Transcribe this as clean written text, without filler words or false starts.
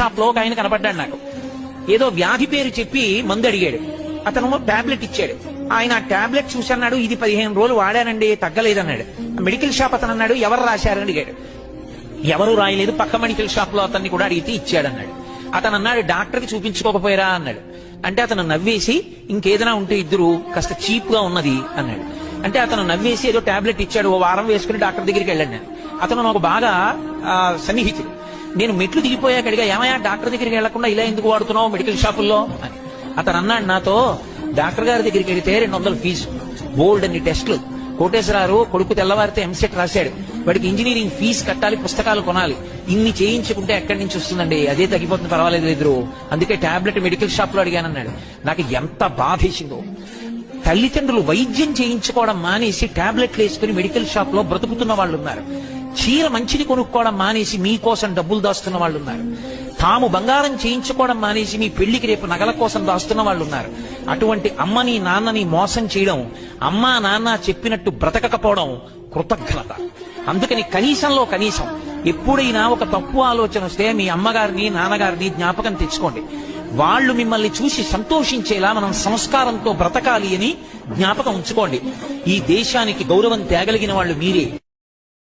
Shop లో ఒక ఆయన కనపడ్డాడు నాకు. ఏదో వ్యాధి పేరు చెప్పి మందు అడిగాడు. అతను టాబ్లెట్ ఇచ్చాడు. ఆయన ఆ టాబ్లెట్ చూసి అన్నాడు, ఇది 15 రోజులు వాడానండి, తగ్గలేదన్నాడు. మెడికల్ షాప్ అతను అన్నాడు, ఎవరు రాశారని అడిగాడు. ఎవరు రాయలేదు, పక్క మెడికల్ షాప్ లో అతన్ని కూడా అడిగితే ఇచ్చాడన్నాడు. అతను అన్నాడు, డాక్టర్కి చూపించుకోకపోయారా అన్నాడు. అంటే అతను నవ్వేసి, ఇంకేదైనా ఉంటే ఇద్దరు కాస్త చీప్ గా ఉన్నది అన్నాడు. అంటే అతను నవ్వేసి ఏదో టాబ్లెట్ ఇచ్చాడు, ఓ వారం వేసుకుని డాక్టర్ దగ్గరికి వెళ్ళాడు. నేను అతను నాకు బాగా సన్నిహితుడు. నేను మెట్లు దిగిపోయాక అడిగా, ఏమయ్యా డాక్టర్ దగ్గరికి వెళ్లకుండా ఇలా ఎందుకు వాడుతున్నావు మెడికల్ షాపుల్లో అని. అతను అన్నాడు నాతో, డాక్టర్ గారి దగ్గరికి వెళితే 200 ఫీజు, బోల్డ్ అన్ని టెస్టులు, కోటేశ్వరారు కొడుకు తెల్లవారితే ఎంసెట్ రాశాడు, వాడికి ఇంజనీరింగ్ ఫీజు కట్టాలి, పుస్తకాలు కొనాలి, ఇన్ని చేయించుకుంటే ఎక్కడి నుంచి వస్తుందండి, అదే తగ్గిపోతుంది, పర్వాలేదు ఎదురు, అందుకే టాబ్లెట్ మెడికల్ షాప్ లో అడిగానన్నాడు. నాకు ఎంత బాధేసిందో. తల్లిదండ్రులు వైద్యం చేయించుకోవడం మానేసి టాబ్లెట్లు వేసుకుని మెడికల్ షాప్ లో బ్రతుకుతున్న వాళ్ళు ఉన్నారు. చీర మంచిది కొనుక్కోవడం మానేసి మీకోసం డబ్బులు దాస్తున్న వాళ్ళు ఉన్నారు. తాము బంగారం చేయించుకోవడం మానేసి మీ పెళ్లికి రేపు నగల కోసం దాస్తున్న వాళ్ళు ఉన్నారు. అటువంటి అమ్మని నాన్నని మోసం చేయడం, అమ్మా నాన్న చెప్పినట్టు బ్రతకకపోవడం కృతజ్ఞత. అందుకని కనీసంలో కనీసం ఎప్పుడైనా ఒక తప్పు ఆలోచన వస్తే మీ అమ్మగారిని నాన్నగారిని జ్ఞాపకం తెచ్చుకోండి. వాళ్ళు మిమ్మల్ని చూసి సంతోషించేలా మనం సంస్కారంతో బ్రతకాలి అని జ్ఞాపకం ఉంచుకోండి. ఈ దేశానికి గౌరవం తేగలిగిన వాళ్ళు మీరే.